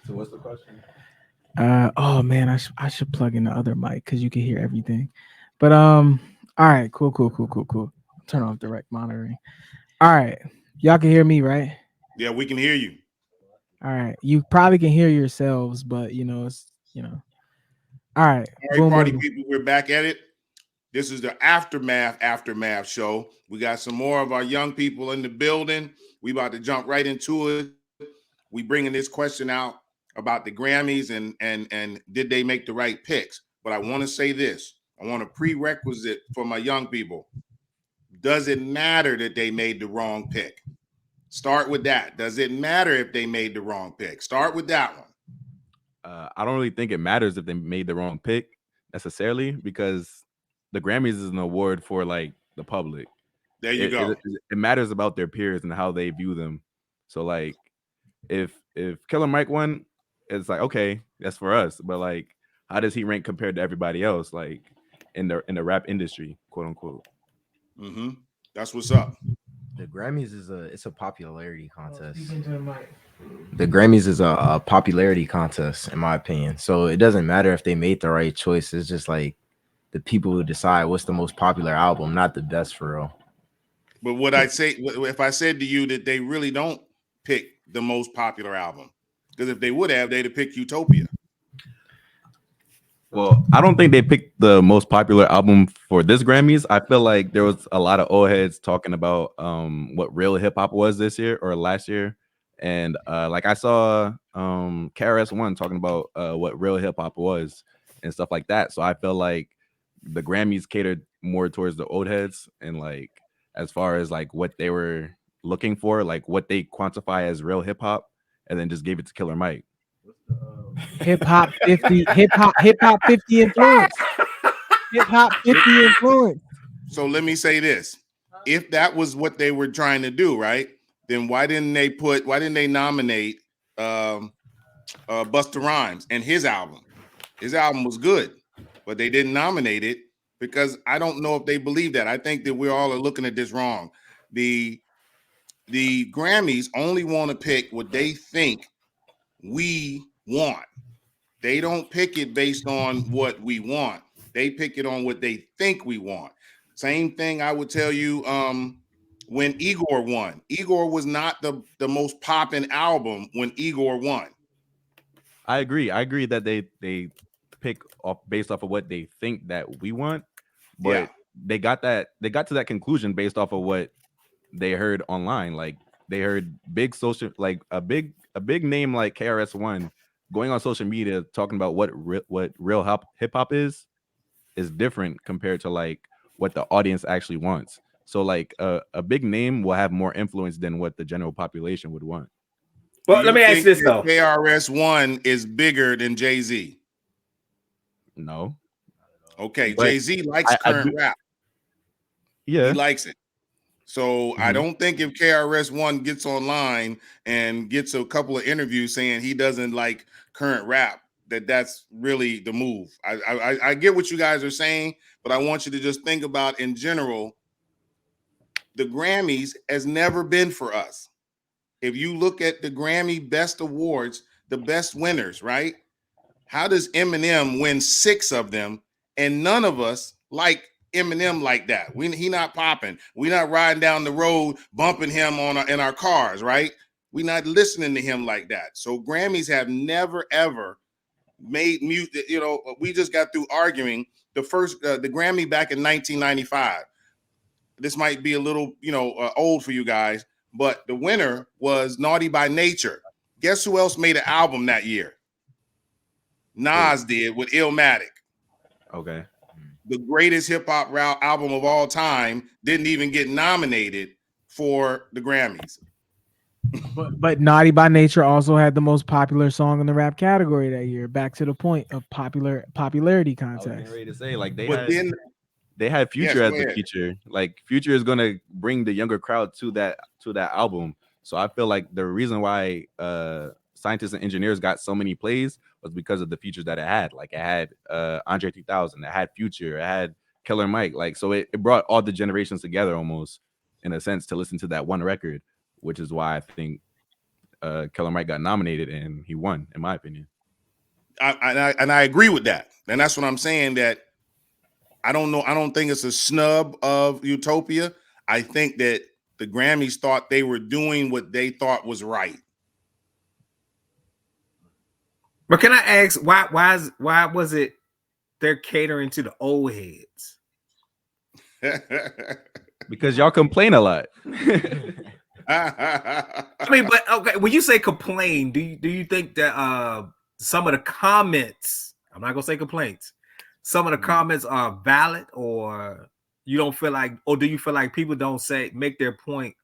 So what's the question? Oh man, I should plug in the other mic because you can hear everything. But all right, cool. Turn off direct monitoring. All right, y'all can hear me, right? Yeah, we can hear you. All right, you probably can hear yourselves, but it's All right, All right, boom, party boom. people, we're back at it. This is the aftermath show. We got some more of our young people in the building. We about to jump right into it. We bringing this question out about the Grammys and did they make the right picks? But I want to say this. I want a prerequisite for my young people. Does it matter that they made the wrong pick? Start with that. Does it matter if they made the wrong pick? Start with that one. I don't really think it matters if they made the wrong pick necessarily because the Grammys is an award for like the public. There you It go. it, it matters about their peers and how they view them. So like if Killer Mike won, it's like okay, that's for us. But like, how does he rank compared to everybody else? Like in the rap industry, quote unquote. Mm-hmm. That's what's up. The Grammys is a popularity contest. Speaking to the mic. The Grammys is a popularity contest, in my opinion. So it doesn't matter if they made the right choice. It's just like the people who decide what's the most popular album, not the best for real. But what I'd say, if I said to you that they really don't pick the most popular album, because if they would have, they'd have picked Utopia. Well, I don't think they picked the most popular album for this Grammys. I feel like there was a lot of old heads talking about what real hip hop was this year or last year. And like I saw KRS-One talking about what real hip hop was and stuff like that. So I feel like the Grammys catered more towards the old heads and like as far as like what they were looking for, like what they quantify as real hip hop, and then just gave it to Killer Mike. Hip hop 50 influence. Hip hop 50 influence. So let me say this: if that was what they were trying to do, right? Then why didn't they nominate Busta Rhymes and his album? His album was good, but they didn't nominate it because I don't know if they believe that. I think that we all are looking at this wrong. The Grammys only want to pick what they think we want. They don't pick it based on what we want. They pick it on what they think we want. Same thing I would tell you when Igor won. Igor was not the most popping album when Igor won. I agree. I agree that they pick off based off of what they think that we want, Yeah. but they got to that conclusion based off of what they heard online. Like they heard big social, like a big name like KRS-One going on social media talking about what real hip hop is different compared to like what the audience actually wants. So like a big name will have more influence than what the general population would want. Do Well, let you me ask think you this that though. KRS-One is bigger than Jay-Z? No, Okay, but Jay-Z likes I current do. rap. He Yeah. likes it. So I Mhm. don't think if KRS-One gets online and gets a couple of interviews saying he doesn't like current rap, that's really the move. I get what you guys are saying, but I want you to just think about in general, the Grammys has never been for us. If you look at the Grammy Best Awards, the best winners, right? How does Eminem win 6 of them and none of us like Eminem like that? He not popping. We not riding down the road bumping him in our cars, right? We not listening to him like that. So Grammys have never ever made music. We just got through arguing the Grammy back in 1995. This might be a little old for you guys, but the winner was Naughty by Nature. Guess who else made an album that year? Nas did with Illmatic. Okay. The greatest hip hop album of all time didn't even get nominated for the Grammys. But Naughty by Nature also had the most popular song in the rap category that year. Back to the point of popularity I was getting contest. ready to say like But then, they had yes, Future go as the ahead. feature. Like Future is gonna bring the younger crowd to that album. So I feel like the reason why scientists and engineers got so many plays was because of the features that it had. Like it had Andre 3000, it had Future, it had Killer Mike. Like so it brought all the generations together almost in a sense to listen to that one record, which is why I think Killer Mike got nominated and he won, in my opinion. I agree with that, and that's what I'm saying. That I don't know. I don't think it's a snub of Utopia. I think that the Grammys thought they were doing what they thought was right. But can I ask why was it they're catering to the old heads? Because y'all complain a lot. I mean, but okay, when you say complain, do you think that some of the comments, I'm not gonna say complaints, some of the comments are valid, or you don't feel like, or do you feel like people don't make their point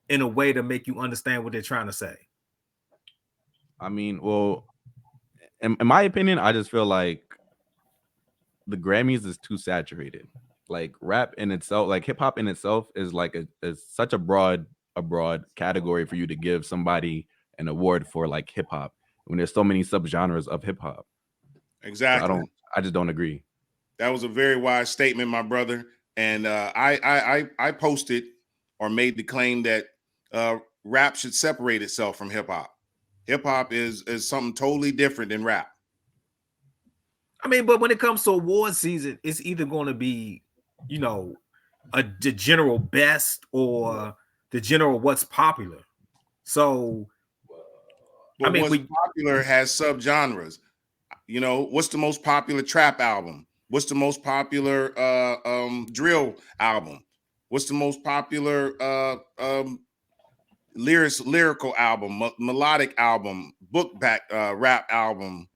in a way to make you understand what they're trying to say? I mean, well, in my opinion, I just feel like the Grammys is too saturated. Like rap in itself, like hip hop in itself is like is such a broad category for you to give somebody an award for like hip hop when there's so many subgenres of hip hop. Exactly. So I just don't agree. That was a very wise statement, my brother. And I posted or made the claim that rap should separate itself from hip hop. Hip hop is something totally different than rap. I mean, but when it comes to award season, it's either going to be, you know, the general best or the general what's popular. So, but I mean, what's popular has subgenres. You know, what's the most popular trap album? What's the most popular drill album? What's the most popular lyrical album, melodic album, book back rap album?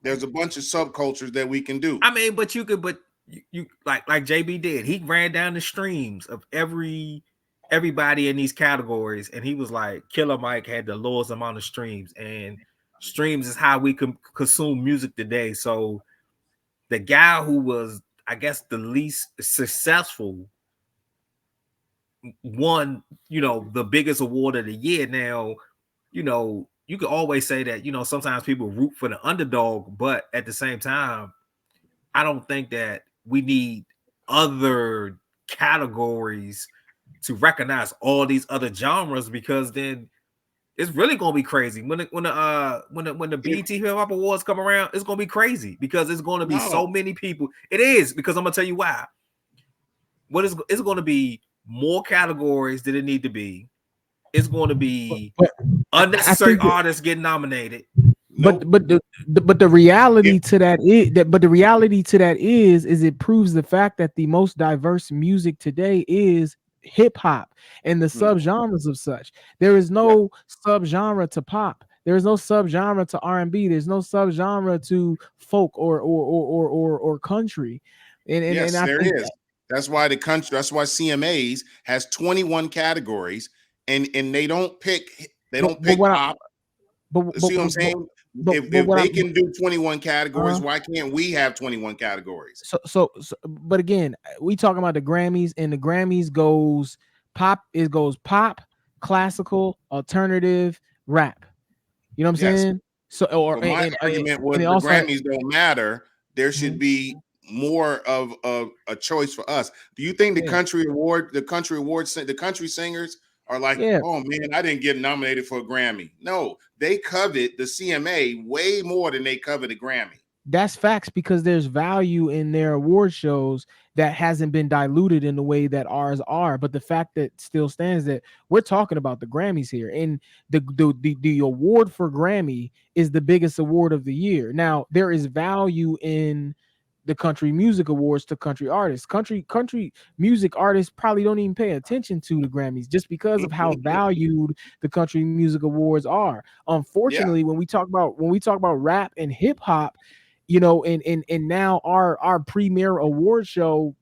There's a bunch of subcultures that we can do. I mean, but you like JB did. He ran down the streams of everybody in these categories, and he was like, Killer Mike had the lowest amount of streams, and streams is how we consume music today. So the guy who was, I guess, the least successful won, you know, the biggest award of the year. Now, you know, you could always say that, you know, sometimes people root for the underdog, but at the same time, I don't think that we need other categories to recognize all these other genres, because then it's really gonna be crazy when the BET Hip Hop Awards come around. It's gonna be crazy because it's gonna be so many people. It is, because I'm gonna tell you why. It's going to be more categories than it need to be. It's going to be unnecessary artists getting nominated. But the reality to that is it proves the fact that the most diverse music today is hip hop and the subgenres of such. There is no subgenre to pop. There is no subgenre to R&B. There's no subgenre to folk or country. And there is. That's why CMAs has 21 categories, and they don't pick pop. See what I'm saying? If they can do 21 categories, why can't we have 21 categories? So, but again, we talking about the Grammys, and the Grammys goes pop. It goes pop, classical, alternative, rap. You know what I'm saying? So, my argument was the Grammys don't matter. There should be more of a choice for us. Do you think the country singers are like, oh man, I didn't get nominated for a Grammy? No, they covet the CMA way more than they covet a Grammy. That's facts, because there's value in their award shows that hasn't been diluted in the way that ours are. But the fact that still stands that we're talking about the Grammys here, and the award for Grammy is the biggest award of the year. Now, there is value in the country music awards to country artists. Country music artists probably don't even pay attention to the Grammys just because of how valued the country music awards are. Unfortunately, when we talk about rap and hip hop, you know, and now our premier award show,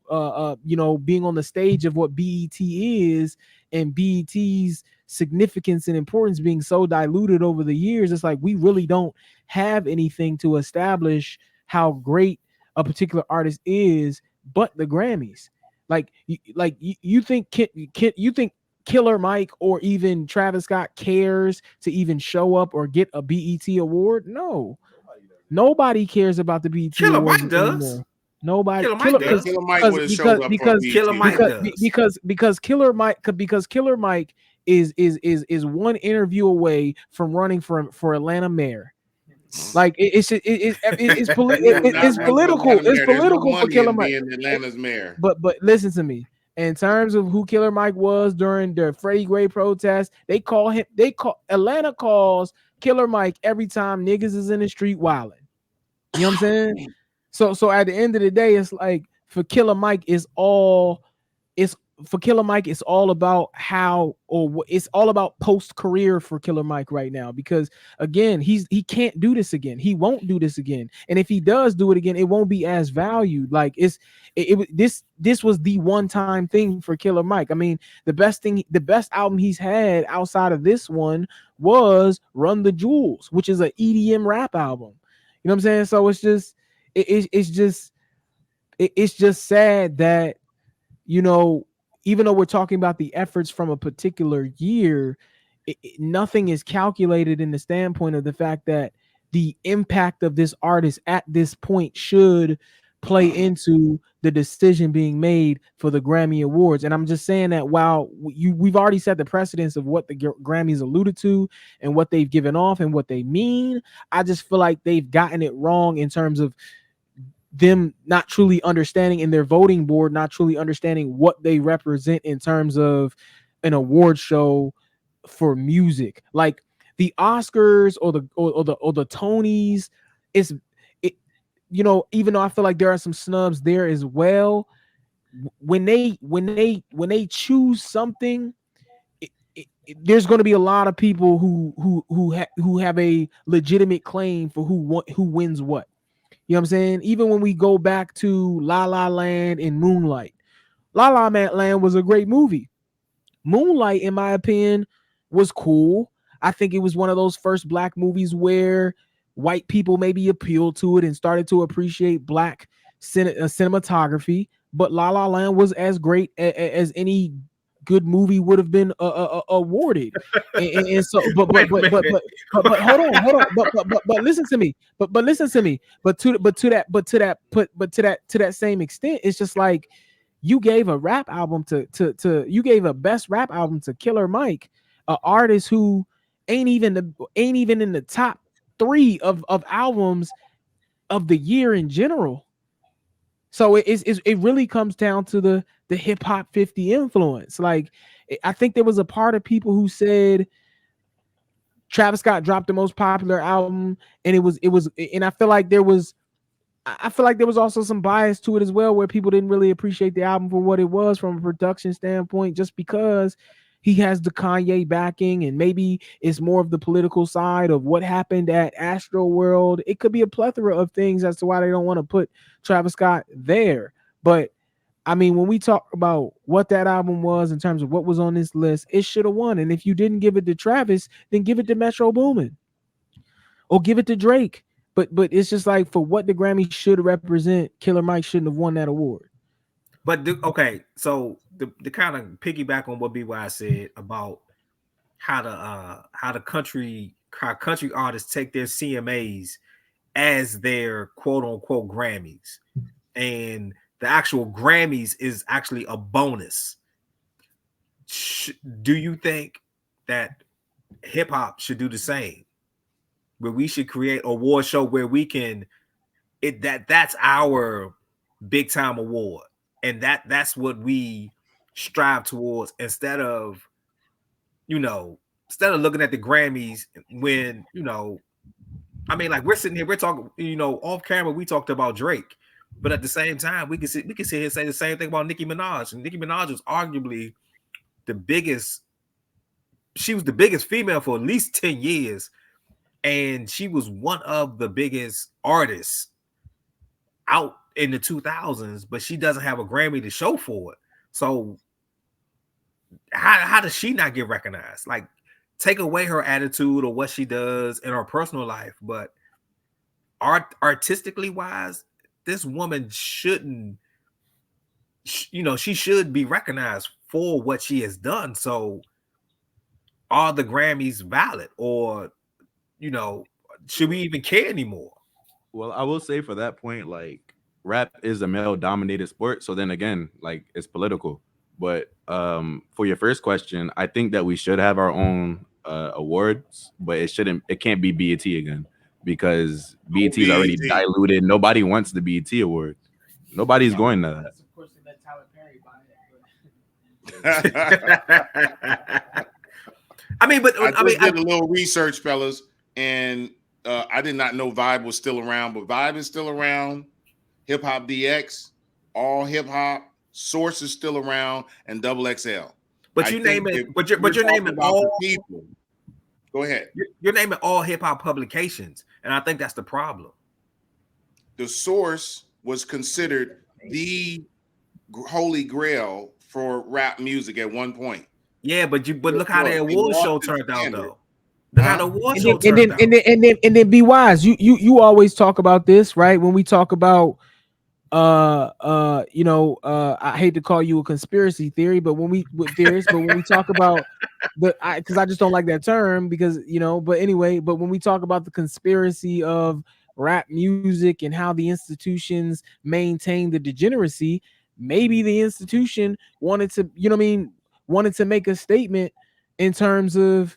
you know, being on the stage of what BET is, and BET's significance and importance being so diluted over the years, it's like we really don't have anything to establish how great a particular artist is but the Grammys. You think Killer Mike or even Travis Scott cares to even show up or get a BET award? No, nobody cares about the BET Killer awards Mike does. anymore. Nobody. Killer Mike does. Because Killer Mike is one interview away from running for Atlanta mayor. Like He will not it's run for political. Atlanta It's mayor. There's no political for money Killer in Mike. being Atlanta's mayor. But listen to me. In terms of who Killer Mike was during the Freddie Gray protest, they call him. They call Atlanta calls Killer Mike every time niggas is in the street wilding. You know what I'm saying? So at the end of the day, it's like for Killer Mike, it's for Killer Mike, it's all about how it's all about post career for Killer Mike right now because again, he can't do this again. He won't do this again, and if he does do it again, it won't be as valued. Like this was the one time thing for Killer Mike. I mean, the best album he's had outside of this one was Run the Jewels, which is an EDM rap album. You know what I'm saying? So it's just sad that, you know, even though we're talking about the efforts from a particular year, nothing is calculated in the standpoint of the fact that the impact of this artist at this point should play into the decision being made for the Grammy Awards. And I'm just saying that while we've already set the precedence of what the Grammys alluded to and what they've given off and what they mean, I just feel like they've gotten it wrong in terms of them not truly understanding in their voting board, not truly understanding what they represent in terms of an award show for music. Like the Oscars or the Tonys, is it, you know, even though I feel like there are some snubs there as well, when they choose something, there's going to be a lot of people who have a legitimate claim for who wins what. You know what I'm saying? Even when we go back to La La Land and Moonlight, La La Land was a great movie. Moonlight, in my opinion, was cool. I think it was one of those first black movies where white people maybe appealed to it and started to appreciate black cinematography. But La La Land was as great as any good movie would have been awarded. And so, Wait a minute. but hold on, but listen to me, but listen to me, but to that same extent, it's just like you gave a rap album to you gave a best rap album to Killer Mike, an artist who ain't even in the top three of albums of the year in general. So it really comes down to the hip hop 50 influence. Like I think there was a part of people who said Travis Scott dropped the most popular album, and and I feel like there was also some bias to it as well, where people didn't really appreciate the album for what it was from a production standpoint, just because he has the Kanye backing, and maybe it's more of the political side of what happened at Astro World. It could be a plethora of things as to why they don't want to put Travis Scott there. But I mean, when we talk about what that album was in terms of what was on this list, it should have won. And if you didn't give it to Travis, then give it to Metro Boomin or give it to Drake. But it's just like for what the Grammy should represent, Killer Mike shouldn't have won that award. But okay, so the kind of piggyback on what BY said about how country artists take their CMAs as their quote unquote Grammys, and the actual Grammys is actually a bonus. Do you think that hip hop should do the same? Where we should create a award show where we can that's our big time award, and that's what we strive towards, instead of looking at the Grammys when, I mean, like we're sitting here, we're talking, off camera, we talked about Drake, but at the same time, we can sit here and say the same thing about Nicki Minaj. And Nicki Minaj was arguably the biggest. She was the biggest female for at least 10 years, and she was one of the biggest artists out in the 2000s, but she doesn't have a Grammy to show for it. So how does she not get recognized? Like, take away her attitude or what she does in her personal life, but artistically wise, this woman shouldn't, she should be recognized for what she has done. So are the Grammys valid, or should we even care anymore? Well, I will say for that point, like rap is a male dominated sport. So then again, like it's political. But for your first question, I think that we should have our own awards, but it can't be BET again because Oh, BET is already BET. diluted. Nobody wants the BET award. Nobody's going to that. Of course, they let Tyler Perry buy I mean, but I I mean, just did a little research, fellas, and I did not know Vibe was still around, but Vibe is still around. Hip Hop DX, All Hip Hop, Source is still around, and Double XL. but I you think name it, if but you're you're talking naming about the all people, go ahead. you're naming all hip hop publications, and I think that's the problem. The Source was considered the holy grail for rap music at one point. Yeah, but look how Look, the they award lost show the turned out standard, though. Look how huh? the award and show then and turned then out. and then and then and then be wise. You always talk about this, right? When we talk about I hate to call you a conspiracy theory, but when we with theorists, but when we talk about because I just don't like that term because but anyway, but when we talk about the conspiracy of rap music and how the institutions maintain the degeneracy, maybe the institution wanted to, wanted to make a statement in terms of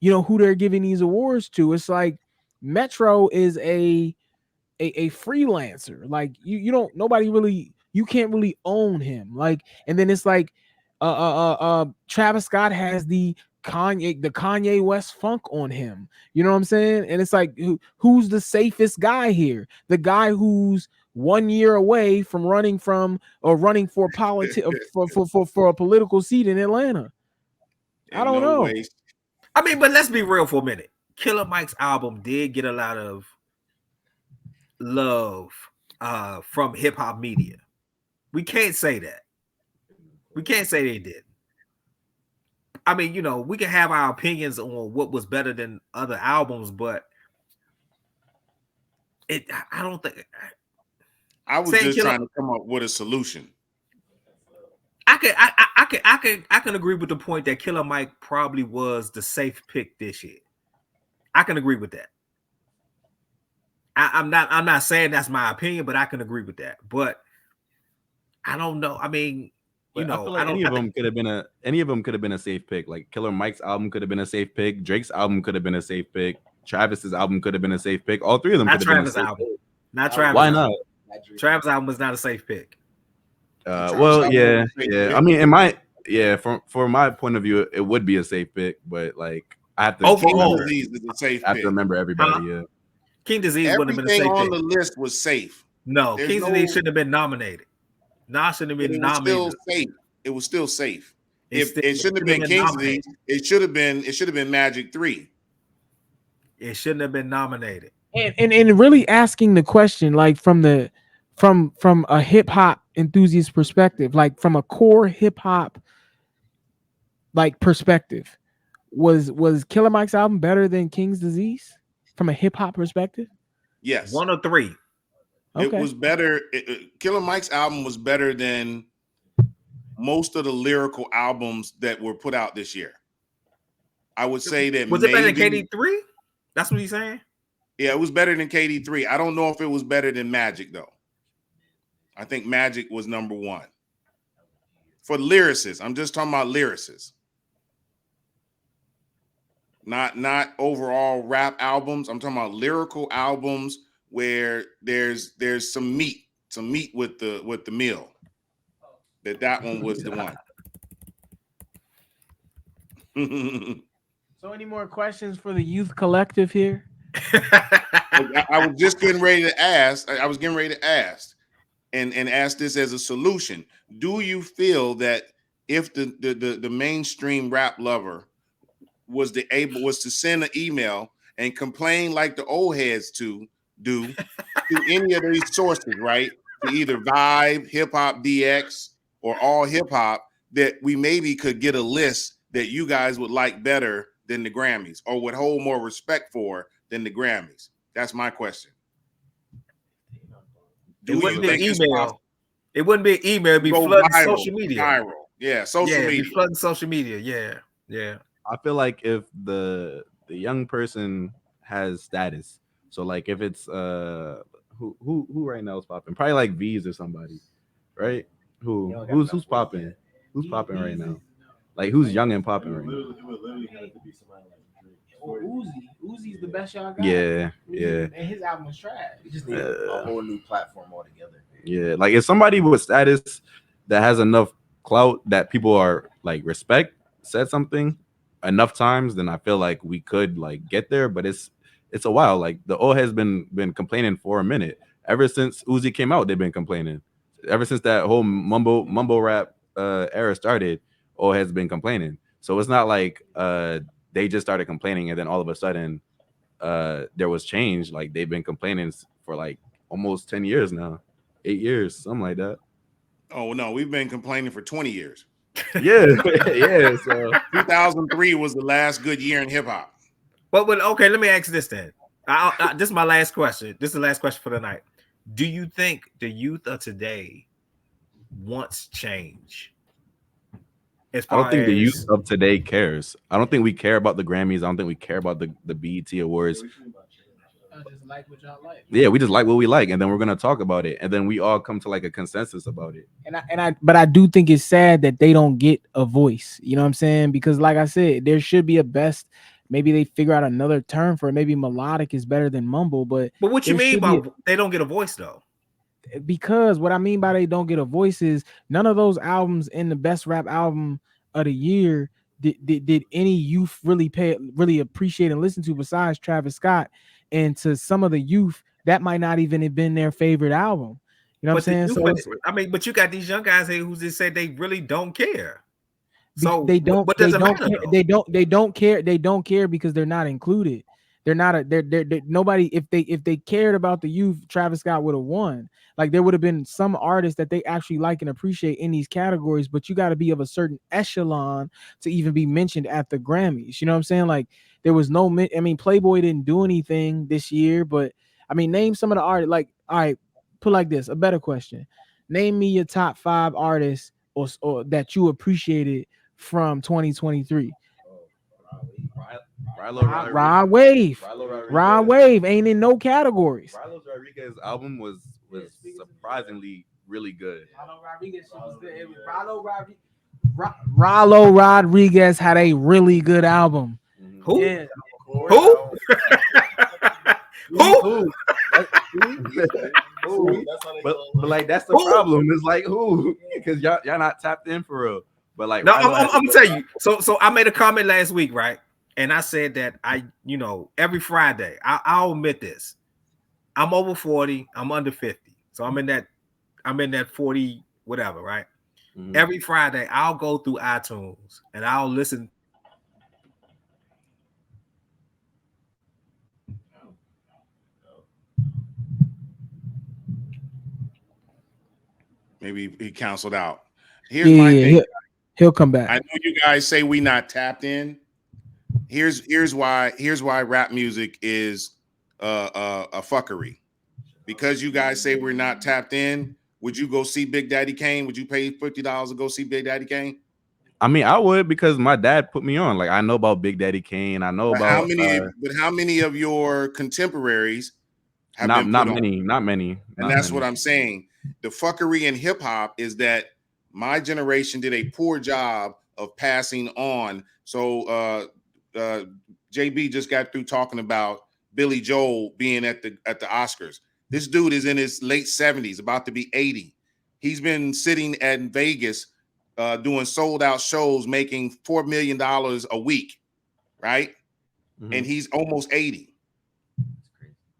who they're giving these awards to. It's like Metro is a freelancer. Like you don't nobody really you can't really own him. Like and then it's like Travis Scott has the Kanye West funk on him. You know what I'm saying? And it's like who's the safest guy here? The guy who's 1 year away from running for for a political seat in Atlanta. I In don't no know. way. I mean, but let's be real for a minute. Killer Mike's album did get a lot of love from hip hop media. We can't say that. We can't say they did. I mean, we can have our opinions on what was better than other albums, but I don't think I was saying just Killer. trying to come up with a solution. I can agree with the point that Killer Mike probably was the safe pick this year. I can agree with that. I'm not saying that's my opinion, but I can agree with that. But I don't know. I mean, But I feel I like don't. I think any of them could have been a safe pick. Like Killer Mike's album could have been a safe pick. Drake's album could have been a safe pick. Travis's album could have been a safe pick. All three of them not could have been a Travis safe album. pick. Not Travis. Why album. not? Travis album was not a safe pick. Travis Well, album was yeah, a safe yeah. pick. I mean, for my point of view, it would be a safe pick, but like I have to King Overall, remember, Disease is a safe I have to pick. remember everybody. Yeah. King Disease wouldn't have been a Everything safe on pick. the list was safe. No, There's King Disease no, shouldn't have been nominated. Nas shouldn't have but been it was still nominated. safe. It was still safe. It If it shouldn't have been King's Disease, nominated. it should have been Magic 3. It shouldn't have been nominated. And really asking the question like from a hip hop enthusiast perspective, like from a core hip hop like perspective, was Killer Mike's album better than King's Disease from a hip hop perspective? Yes. One of three. It Okay. was better. Killer Mike's album was better than most of the lyrical albums that were put out this year. I would say that Was it better than maybe, KD3? That's what he's saying. yeah, it was better than KD3. I don't know if it was better than Magic though. I think Magic was number one for lyricists. I'm just talking about lyricists, not overall rap albums. I'm talking about lyrical albums where there's some meat with the meal. That one was the one. So any more questions for the youth collective here? I was just getting ready to ask. I was getting ready to ask, and ask this as a solution. Do you feel that if the mainstream rap lover was to send an email and complain like the old heads do to any of these sources, right? To either Vibe, Hip Hop DX, or All Hip Hop, that we maybe could get a list that you guys would like better than the Grammys or would hold more respect for than the Grammys? That's my question. It wouldn't be an it's email. possible? It wouldn't be an email. It'd be Go flooding viral, social media. viral. Yeah, social It'd media. be flooding social media. Yeah. I feel like if the young person has status, so like if it's who right now is popping, probably like V's or somebody, right? Who's popping? Who's popping right now? Like who's young and popping right now? It would literally have to be somebody like Drake. Or Uzi. Uzi's the best y'all got. Yeah, yeah. And his album was trash. We just need a whole new platform altogether. Yeah, like if somebody with status that has enough clout that people are like respect said something enough times, then I feel like we could like get there. But it's a while. Like the O has been complaining for a minute. Ever since Uzi came out, they've been complaining. Ever since that whole mumble rap era started, O has been complaining. So it's not like they just started complaining and then all of a sudden there was change. Like they've been complaining for like almost 10 years now. 8 years, something like that. Oh no, we've been complaining for 20 years. Yeah, yeah. So 2003 was the last good year in hip hop. But okay, let me ask this then. This is my last question. This is the last question for the night. Do you think the youth of today wants change? I don't think the youth of today cares. I don't think we care about the Grammys. I don't think we care about the BET Awards. I just like what y'all like. Yeah, we just like what we like, and then we're gonna talk about it, and then we all come to like a consensus about it. But I do think it's sad that they don't get a voice. You know what I'm saying? Because like I said, there should be a best. Maybe they figure out another term for it. Maybe melodic is better than mumble. But what you mean by they don't get a voice though? Because what I mean by they don't get a voice is none of those albums in the best rap album of the year did any youth really appreciate and listen to besides Travis Scott. And to some of the youth, that might not even have been their favorite album. You know what I'm saying? So but you got these young guys here who just said they really don't care. So they don't. What does it matter? They don't care. They don't care because they're not included. They're not. They're nobody. If they cared about the youth, Travis Scott would have won. Like there would have been some artists that they actually like and appreciate in these categories. But you got to be of a certain echelon to even be mentioned at the Grammys. You know what I'm saying? Like there was no. I mean, Playboy didn't do anything this year, but I mean, name some of the artists. Like, all right, put like this. A better question: name me your top 5 artists or that you appreciated from 2023. Rod Wave ain't in no categories. Rilo Rodriguez's album was surprisingly really good. Rilo Rodriguez was good. It was Rilo Rodriguez had a really good album. Who? Yeah. Who? Who? But like that's the problem. It's like who? Because y'all not tapped in for real. But like, no, I'm gonna tell you. So I made a comment last week, right? And I said that every Friday, I'll admit this. I'm over 40. I'm under 50. So I'm in that 40 whatever, right? Mm-hmm. Every Friday, I'll go through iTunes and I'll listen. Maybe he canceled out. Here's my thing. He'll come back. I know you guys say we not tapped in. Here's why rap music is a fuckery. Because you guys say we're not tapped in. Would you go see Big Daddy Kane? Would you pay $50 to go see Big Daddy Kane? I mean, I would because my dad put me on. Like I know about Big Daddy Kane. I know about how many of your contemporaries have been not many. And that's what I'm saying. The fuckery in hip hop is that my generation did a poor job of passing on. So JB just got through talking about Billy Joel being at the Oscars. This dude is in his late 70s, about to be 80. He's been sitting at Vegas doing sold out shows, making $4 million a week, right? Mm-hmm. And he's almost 80.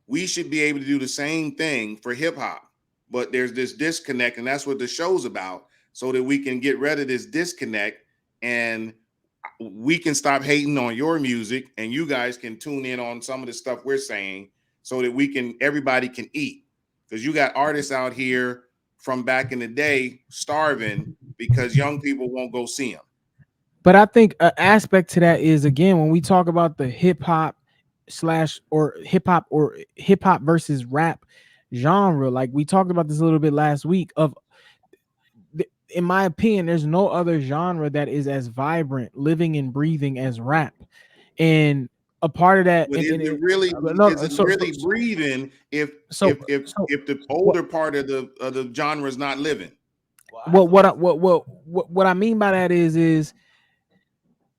We should be able to do the same thing for hip hop, but there's this disconnect, and that's what the show's about, so that we can get rid of this disconnect and we can stop hating on your music and you guys can tune in on some of the stuff we're saying so that everybody can eat. Because you got artists out here from back in the day starving because young people won't go see them. But I think an aspect to that is, again, when we talk about the hip hop versus rap genre, like we talked about this a little bit last week, in my opinion, there's no other genre that is as vibrant, living and breathing as rap. And a part of that, is it really breathing if the older part of the genre is not living? What I mean by that is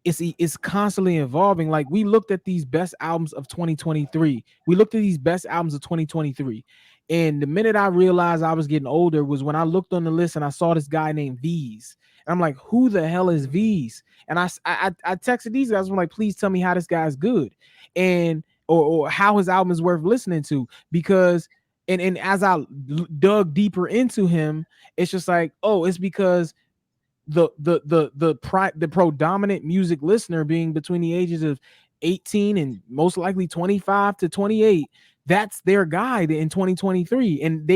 it's constantly evolving. Like we looked at these best albums of 2023. We looked at these best albums of 2023. And the minute I realized I was getting older was when I looked on the list and I saw this guy named V's. And I'm like, who the hell is V's? And I texted these guys. I'm like, please tell me how this guy's good, and or how his album is worth listening to. Because and as I dug deeper into him, it's just like, oh, it's because the predominant music listener being between the ages of 18 and most likely 25 to 28, that's their guy in 2023, and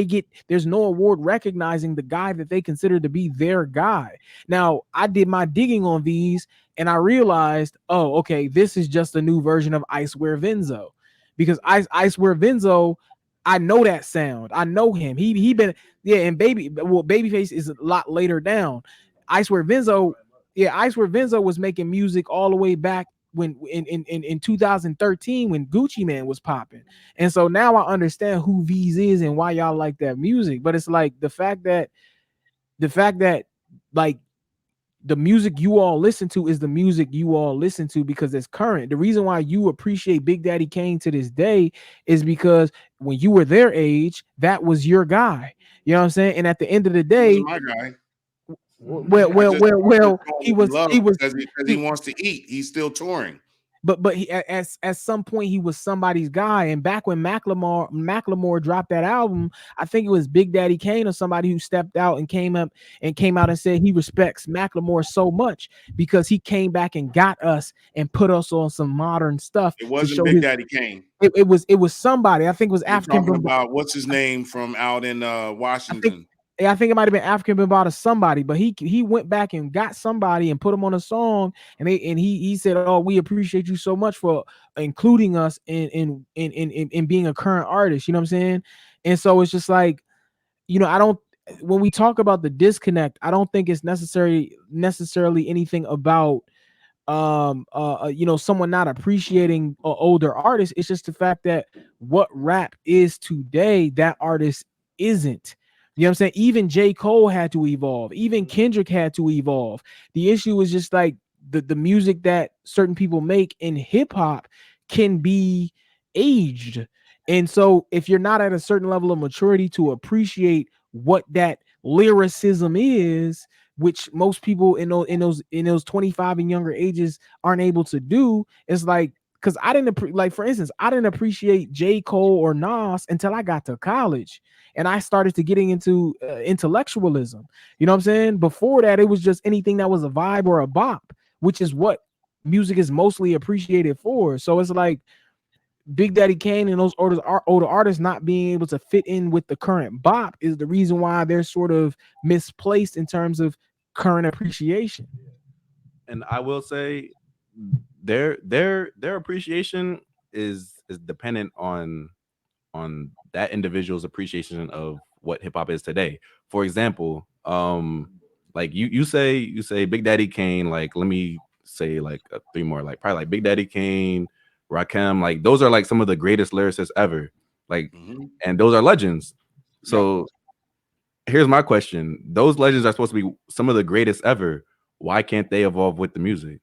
there's no award recognizing the guy that they consider to be their guy. Now I did my digging on these and I realized, oh, okay, this is just a new version of Icewear Venzo, because Icewear Venzo, I know that sound, I know him, he been, yeah, and Babyface is a lot later down. Icewear Venzo, yeah, Icewear Venzo was making music all the way back when in 2013 when Gucci Man was popping. And so now I understand who V's is and why y'all like that music. But it's like the fact that like the music you all listen to is the music you all listen to because it's current. The reason why you appreciate Big Daddy Kane to this day is because when you were their age, that was your guy. You know what I'm saying? And at the end of the He day, wasn't my guy. well, He he was because he wants to eat. He's still touring. but he, at some point he was somebody's guy. And back when Macklemore dropped that album, I think it was Big Daddy Kane or somebody who stepped out and came out and said he respects Macklemore so much because he came back and got us and put us on some modern stuff It to wasn't show Big his. Daddy Kane. It was somebody. I think it was You're African. talking about what's his name from out in I think Washington. I think it might have been African Bambaataa somebody, but he went back and got somebody and put him on a song, and he said, "Oh, we appreciate you so much for including us in being a current artist." You know what I'm saying? And so it's just like, I don't. When we talk about the disconnect, I don't think it's necessarily anything about someone not appreciating older artists. It's just the fact that what rap is today, that artist isn't. You know what I'm saying? Even J. Cole had to evolve, even Kendrick had to evolve. The issue is just like the music that certain people make in hip-hop can be aged. And so if you're not at a certain level of maturity to appreciate what that lyricism is, which most people in those 25 and younger ages aren't able to do, it's like, because I didn't like, for instance, I didn't appreciate J. Cole or Nas until I got to college and I started to getting into intellectualism. You know what I'm saying? Before that, it was just anything that was a vibe or a bop, which is what music is mostly appreciated for. So it's like Big Daddy Kane and those older artists not being able to fit in with the current bop is the reason why they're sort of misplaced in terms of current appreciation. And I will say their appreciation is dependent on that individual's appreciation of what hip hop is today. For example, like you say Big Daddy Kane, like let me say like three more, like probably like Big Daddy Kane, Rakim, like those are like some of the greatest lyricists ever. Like, and those are legends. So here's my question. Those legends are supposed to be some of the greatest ever. Why can't they evolve with the music?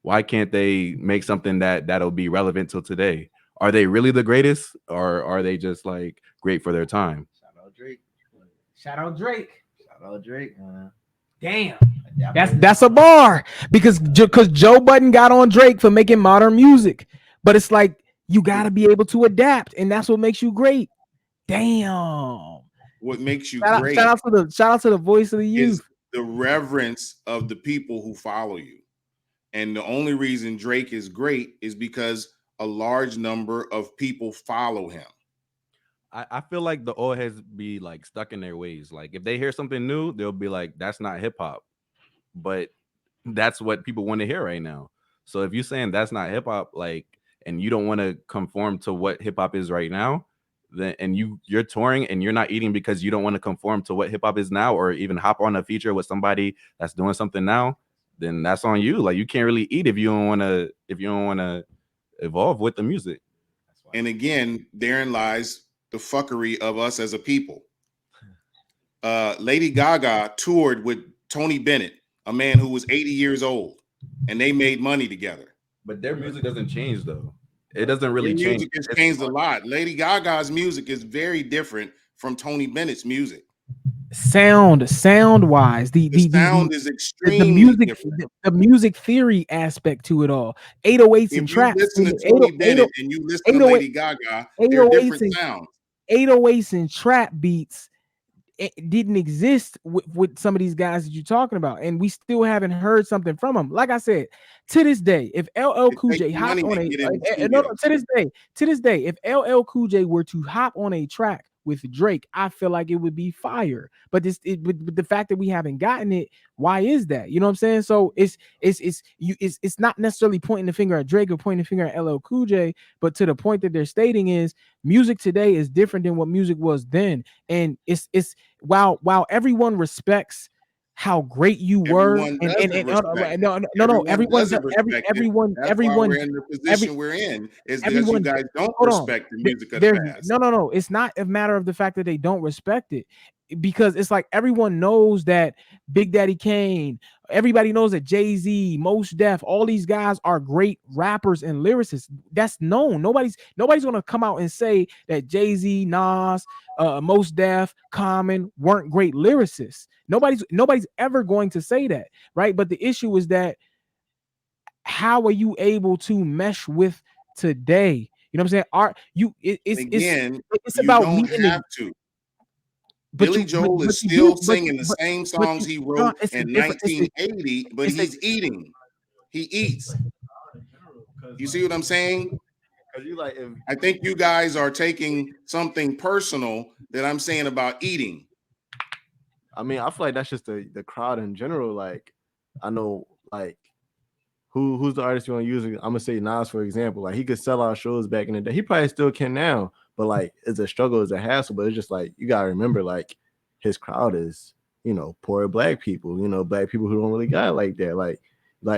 Why can't they make something that'll be relevant till today? Are they really the greatest, or are they just like great for their time? Shout out Drake. Shout out Drake. Shout out Drake. Damn. That's a bar because Joe Budden got on Drake for making modern music, but it's like you got to be able to adapt, and that's what makes you great. Damn. What makes you Shout great out to the voice of the youth. is the reverence of the people who follow you. And the only reason Drake is great is because a large number of people follow him. I feel like the old heads be like stuck in their ways. Like if they hear something new, they'll be like, "That's not hip hop," but that's what people want to hear right now. So if you're saying that's not hip hop, like, and you don't want to conform to what hip hop is right now, then and you're touring and you're not eating because you don't want to conform to what hip hop is now, or even hop on a feature with somebody that's doing something now, then that's on you. Like you can't really eat if you don't want to evolve with the music. And again, therein lies the fuckery of us as a people. Lady Gaga toured with Tony Bennett, a man who was 80 years old, and they made money together. But their music doesn't change though. It doesn't really Their change. music has It's changed a lot. Lady Gaga's music is very different from Tony Bennett's music. Sound wise, The sound is the extremely music, different. the music theory aspect to it all, 808s If and you traps, listen to Tony Bennett and you listen to 808 Lady Gaga, they're 808s different and sounds. 808s and trap beats, it didn't exist with some of these guys that you're talking about, and we still haven't heard something from them. Like I said, to this day, if LL It Cool takes J hopped money on to a get in the no, studio. to this day, if LL Cool J were to hop on a track with Drake, I feel like it would be fire. But but the fact that we haven't gotten it, why is that? You know what I'm saying? So it's not necessarily pointing the finger at Drake or pointing the finger at LL Cool J, but to the point that they're stating is music today is different than what music was then, and it's while everyone respects how great you were, Everyone and doesn't respect it. no, Everyone doesn't respect it. That's why everyone we're in the every position we're in, is because you everyone guys don't hold on. respect the music of the There's past. no. It's not a matter of the fact that they don't respect it, because it's like everyone knows that Big Daddy Kane, everybody knows that Jay-Z, Mos Def, all these guys are great rappers and lyricists. That's known. Nobody's gonna come out and say that Jay-Z, Nas, Mos Def, Common weren't great lyricists. Nobody's ever going to say that, right? But the issue is that how are you able to mesh with today? You know what I'm saying? Art, And again, it's you about don't meeting have the to. but Billy you Joel is you do still singing the same but songs you he no, wrote it's a in different 1980, but it's a he's eating. He eats. You see what I'm saying? Cause you like if I think you guys are taking something personal that I'm saying about eating. I mean I feel like that's just the crowd in general. Like I know like who's the artist you want to use? I'm gonna say Nas for example. Like he could sell out shows back in the day. He probably still can now, but like it's a struggle, it's a hassle. But it's just like you gotta remember, like his crowd is poor black people. Black people who don't really got it like that. Like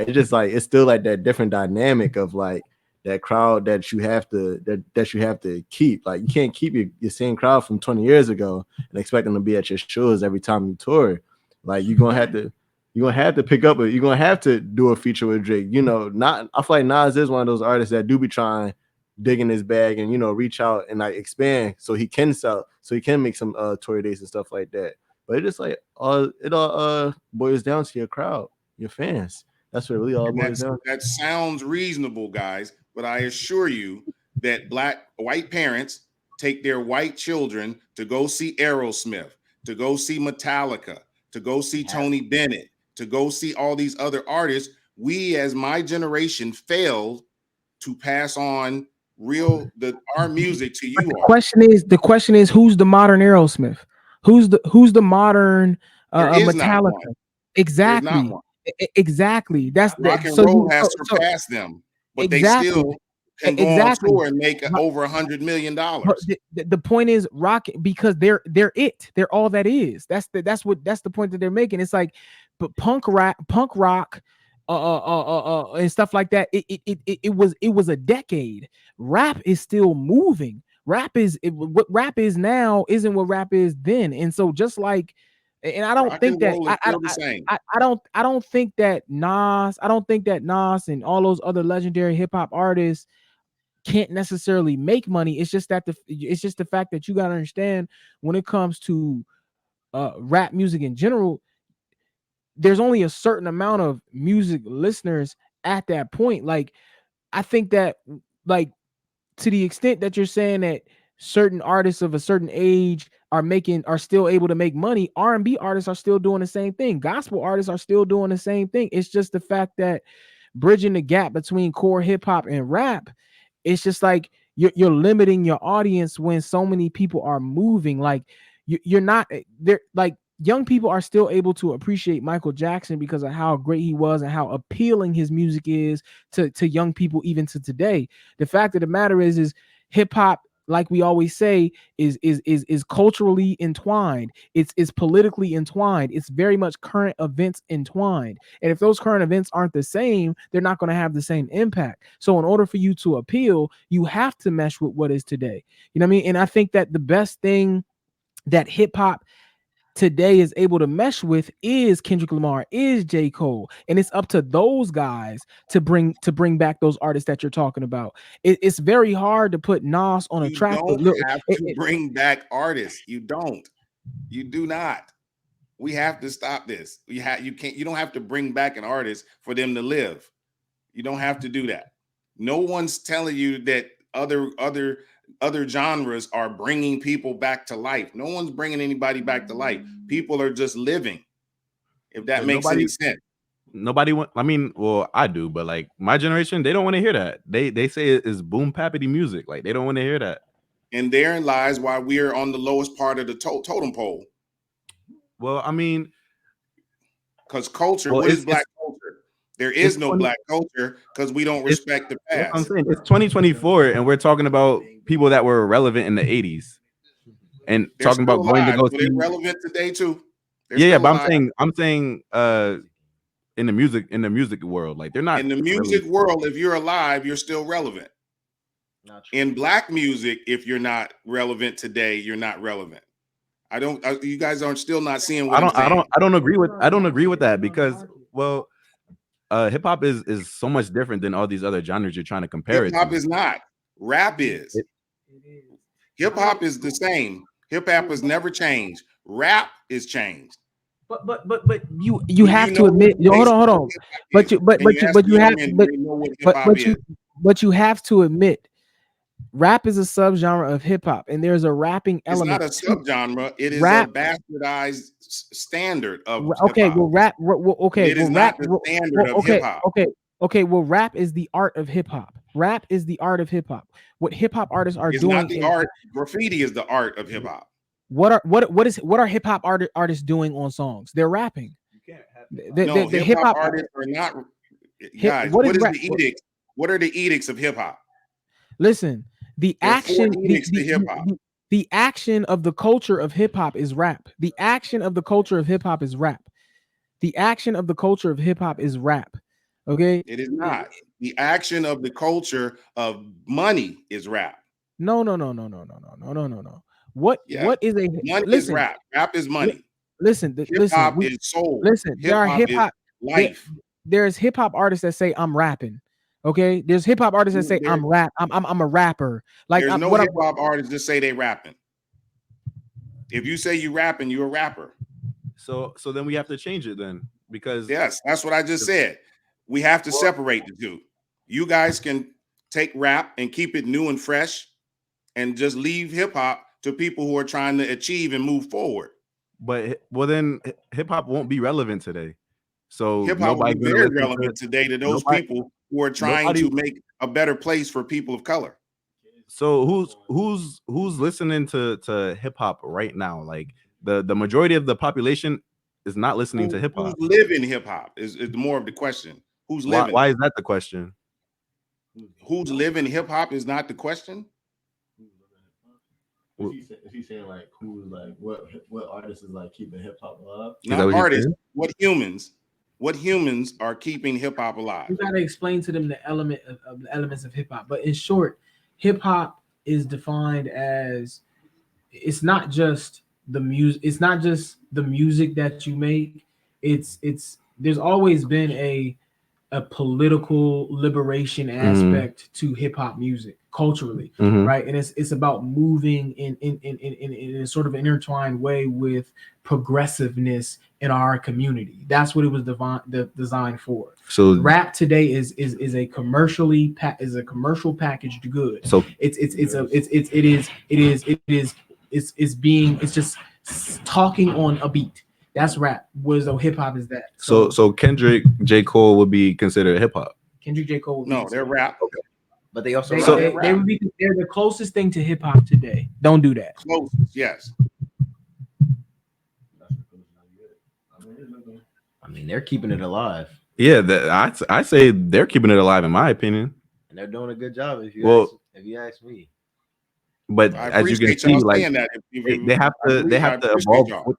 it's just like it's still like that different dynamic of like that crowd that you have to that you have to keep. Like you can't keep your same crowd from 20 years ago and expect them to be at your shows every time you tour. Like you're gonna have to pick up you're gonna have to do a feature with Drake. Not I feel like Nas is one of those artists that do be trying dig in his bag and reach out and like expand so he can sell, so he can make some tour dates and stuff like that. But it just like it all boils down to your crowd, your fans. That's what it really all And boils down. that sounds reasonable, guys, but I assure you that white parents take their white children to go see Aerosmith, to go see Metallica, to go see Tony Bennett, to go see all these other artists. We, as my generation, failed to pass on our music to but you all. the question is who's the modern Aerosmith? Who's the modern There is not Metallica? one. There's not Exactly. one. Exactly. That's the Rock and roll has so surpassed them, but they exactly. still can go on Exactly. tour and make over $100 million. But the point is rock, because they're all that is. That's the point that they're making. It's like, but punk rock, and stuff like that. It was a decade. Rap is still moving. What rap is now isn't what rap is then. And so just like, and I don't Rock think and that roll is still the same. I don't think that Nas and all those other legendary hip hop artists can't necessarily make money. It's just the fact that you got to understand, when it comes to rap music in general, there's only a certain amount of music listeners at that point. Like I think that, like, to the extent that you're saying that certain artists of a certain age are still able to make money, R&B artists are still doing the same thing, gospel artists are still doing the same thing. It's just the fact that bridging the gap between core hip hop and rap, it's just like you're limiting your audience when so many people are moving. Like you're not there. Like young people are still able to appreciate Michael Jackson because of how great he was and how appealing his music is to young people even to today. The fact of the matter is hip hop, like we always say, is culturally entwined. It's politically entwined. It's very much current events entwined. And if those current events aren't the same, they're not going to have the same impact. So in order for you to appeal, you have to mesh with what is today. You know what I mean? And I think that the best thing that hip hop today is able to mesh with is Kendrick Lamar, is J. Cole, and it's up to those guys to bring back those artists that you're talking about. It's very hard to put Nas on a You track. don't Look, have to bring back artists. You don't. You do not. We have to stop this. You don't have to bring back an artist for them to live. You don't have to do that. No one's telling you that other genres are bringing people back to life. No one's bringing anybody back to life. People are just living. If that makes any sense. Nobody want. I mean, well, I do, but like my generation, they don't want to hear that. They say it is boom pappity music. Like they don't want to hear that. And therein lies why we're on the lowest part of the totem pole. Well, I mean, because culture. What is black culture? There is no black culture because we don't respect the past. I'm saying it's 2024, and we're talking about people that were relevant in the 80s, and they're talking about going alive, to go so see. They're relevant today too. Yeah, but I'm saying, in the music world, like they're not in the music world. If you're alive, you're still relevant. In black music, if you're not relevant today, you're not relevant. You guys are still not seeing what I'm saying. I don't agree with that because, well, hip hop is so much different than all these other genres you're trying to compare it to. Hip hop is not. Rap is. Hip hop is the same. Hip hop has never changed. Rap is changed. But you have to admit. Hold on. But you have to admit. Rap is a subgenre of hip hop, and there's a rapping element. It's not a subgenre. It is a bastardized standard of okay. hip-hop. Well, rap. Okay. It is not the standard of hip hop. Okay. Well, rap is the art of hip hop. Rap is the art of hip hop. What hip hop artists are doing? Not the art. Graffiti is the art of hip hop. What are hip hop artists doing on songs? They're rapping. You can't have the hip hop artists are not. Guys, what is the edict? What are the edicts of hip hop? Listen, the action of the culture of hip hop is rap. The action of the culture of hip hop is rap. The action of the culture of hip hop is rap. Okay, it is not. The action of the culture of money is rap. No. What is a money is rap? Rap is money. Listen, hip hop is soul. Listen, there are hip hop life. There's hip hop artists that say I'm rapping. Okay, there's hip hop artists that say I'm a rapper. Like there's no hip hop artists that say they rapping. If you say you rapping, you're a rapper. So then we have to change it then, because yes, that's what I just said. We have to separate the two. You guys can take rap and keep it new and fresh, and just leave hip hop to people who are trying to achieve and move forward. But then hip hop won't be relevant today. So hip hop will be very relevant today to those people who are trying to make a better place for people of color. So who's listening to hip hop right now? Like the majority of the population is not listening to hip hop. Who's living hip hop is more of the question. Who's living? Why is that the question? Who's living hip hop is not the question. Is he saying like who's like what artists is like keeping hip hop alive? Not artists. What humans are keeping hip hop alive? You gotta explain to them the elements of hip hop. But in short, hip hop is defined as it's not just the music. It's not just the music that you make. It's there's always been a political liberation aspect to hip hop music culturally, right? And it's about moving in a sort of intertwined way with progressiveness in our community. That's what it was designed for. So rap today is a commercial packaged good. So it's just talking on a beat. That's rap. Whereas hip hop is that. So Kendrick, J. Cole would be considered hip hop. Kendrick, J. Cole. No, they're rap. Okay. But they also they're the closest thing to hip hop today. Don't do that. Closest, yes. I mean, they're keeping it alive. Yeah, I say they're keeping it alive in my opinion. And they're doing a good job if you ask me. But as you can see, like they have to evolve.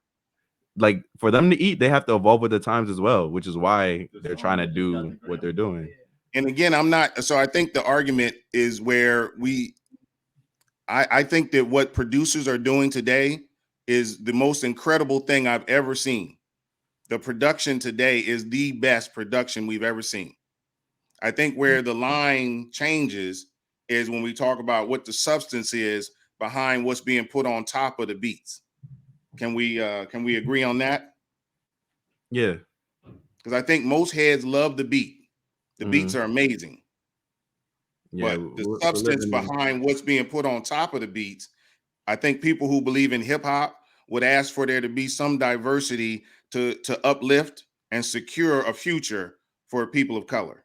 Like for them to eat, they have to evolve with the times as well, which is why they're trying to do what they're doing. And again, I think the argument is where I think that what producers are doing today is the most incredible thing I've ever seen. The production today is the best production we've ever seen. I think where the line changes is when we talk about what the substance is behind what's being put on top of the beats. Can we agree on that? Yeah. Because I think most heads love the beat. The beats are amazing. Yeah, But the substance behind what's being put on top of the beats, I think people who believe in hip hop would ask for there to be some diversity to uplift and secure a future for people of color.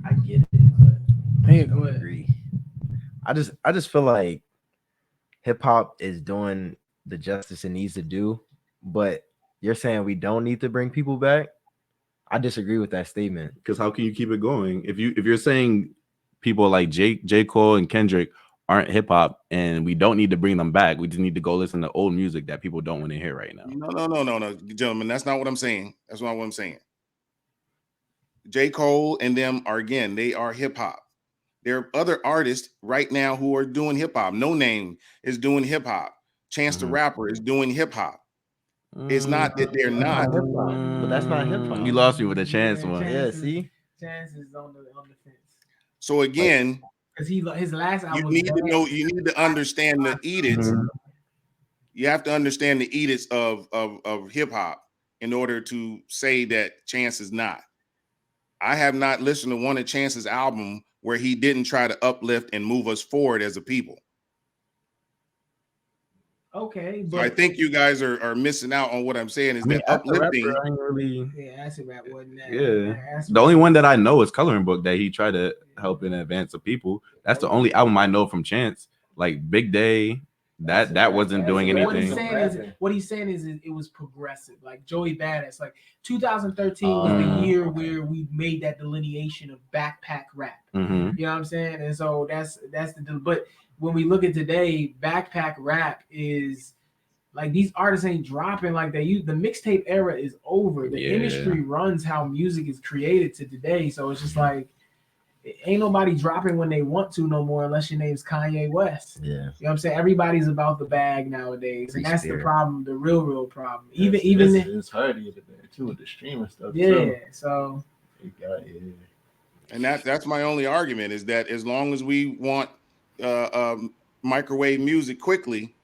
I get it, but Hey, I go don't ahead. agree. I just feel like hip hop is doing the justice it needs to do, but you're saying we don't need to bring people back. I disagree with that statement. Because how can you keep it going if you're saying people like J. Cole and Kendrick aren't hip hop and we don't need to bring them back? We just need to go listen to old music that people don't want to hear right now. No, gentlemen, that's not what I'm saying. That's not what I'm saying. J. Cole and them are, again, they are hip hop. There are other artists right now who are doing hip hop. No Name is doing hip hop. Chance the Rapper is doing hip hop. It's not that they're not. But that's not hip hop. You lost me with a Chance one. Yeah, see? Chance is on the fence. So again, because his last album, you need to know, you need to understand the edicts. You have to understand the edicts of hip hop in order to say that Chance is not. I have not listened to one of Chance's album where he didn't try to uplift and move us forward as a people. Okay, but so I think you guys are missing out on what I'm saying is that uplifting. Acid Rap wasn't that. Yeah, the only one that I know is Coloring Book that he tried to help and advance the people. That's the only album I know from Chance. Like Big Day, that wasn't doing anything. What he's saying is it was progressive. Like Joey Badass, like 2013 was the year where we made that delineation of backpack rap. You know what I'm saying? And so that's but when we look at today, backpack rap is like these artists ain't dropping like they used. The mixtape era is over. The industry runs how music is created to today. So it's just like ain't nobody dropping when they want to no more unless your name's Kanye West. Yeah. You know what I'm saying? Everybody's about the bag nowadays. And that's the problem, the real problem. Even it's harder today too with the streaming stuff. So and that's my only argument is that as long as we want microwave music quickly,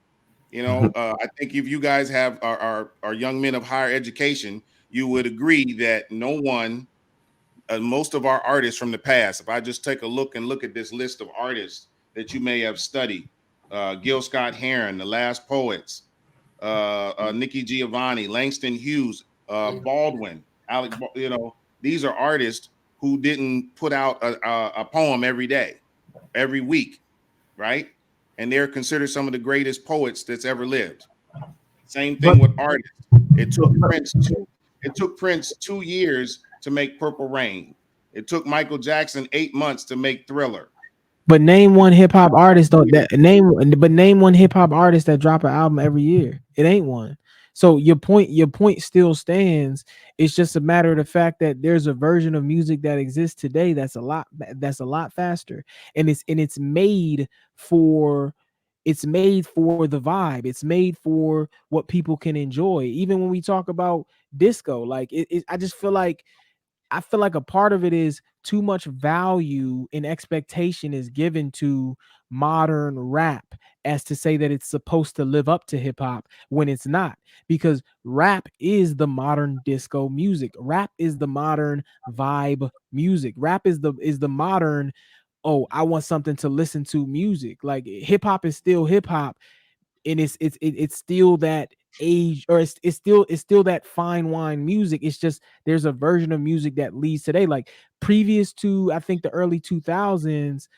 you know, I think if you guys have are young men of higher education, you would agree that no one, most of our artists from the past, if I just take a look at this list of artists that you may have studied, Gil Scott-Heron, The Last Poets, Nikki Giovanni, Langston Hughes, Baldwin, Alec, you know, these are artists who didn't put out a poem every day, every week, right? And they're considered some of the greatest poets that's ever lived. Same thing with artists. It took Prince 2 years to make Purple Rain. It took Michael Jackson 8 months to make Thriller. But name one hip hop artist name one hip hop artist that drop an album every year. It ain't one. So your point still stands. It's just a matter of the fact that there's a version of music that exists today that's a lot faster, and it's made for the vibe. It's made for what people can enjoy. Even when we talk about disco, like I just feel like a part of it is too much value and expectation is given to modern rap as to say that it's supposed to live up to hip hop when it's not, because rap is the modern disco music. Rap is the modern vibe music. Rap is the modern, oh, I want something to listen to music. Like hip hop is still hip hop, and it's still that age, or it's still that fine wine music. It's just there's a version of music that leads today, like previous to I think the early 2000s.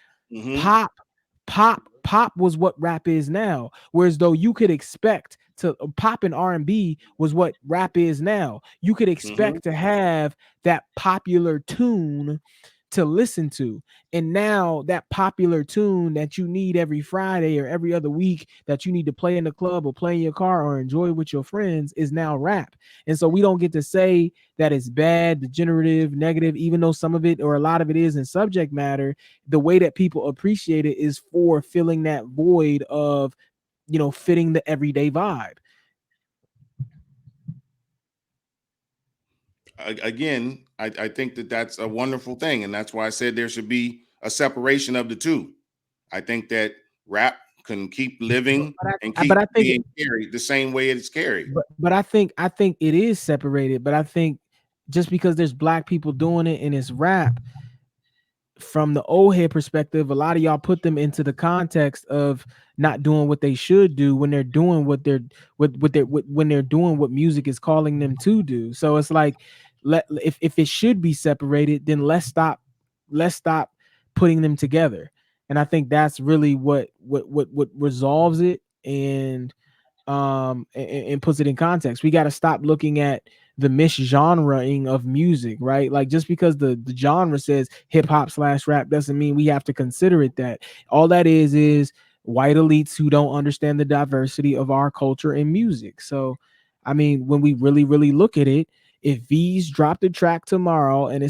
Pop was what rap is now, whereas though you could expect to pop and R&B was what rap is now. You could expect to have that popular tune to listen to. And now that popular tune that you need every Friday or every other week that you need to play in the club or play in your car or enjoy with your friends is now rap. And so we don't get to say that it's bad, degenerative, negative, even though some of it or a lot of it is in subject matter. The way that people appreciate it is for filling that void of, fitting the everyday vibe. Again, I think that that's a wonderful thing, and that's why I said there should be a separation of the two. I think that rap can keep living and But keep I think being carried the same way it's carried. but I think it is separated. But I think just because there's black people doing it and it's rap, from the old head perspective, a lot of y'all put them into the context of not doing what they should do when they're doing when they're doing what music is calling them to do. So it's like, if it should be separated, then let's stop putting them together. And I think that's really what resolves it, and puts it in context. We got to stop looking at the misgenrering of music, right? Like, just because the genre says hip hop / rap doesn't mean we have to consider it that. All that is white elites who don't understand the diversity of our culture and music. So, I mean, when we really, really look at it, if V's dropped a track tomorrow and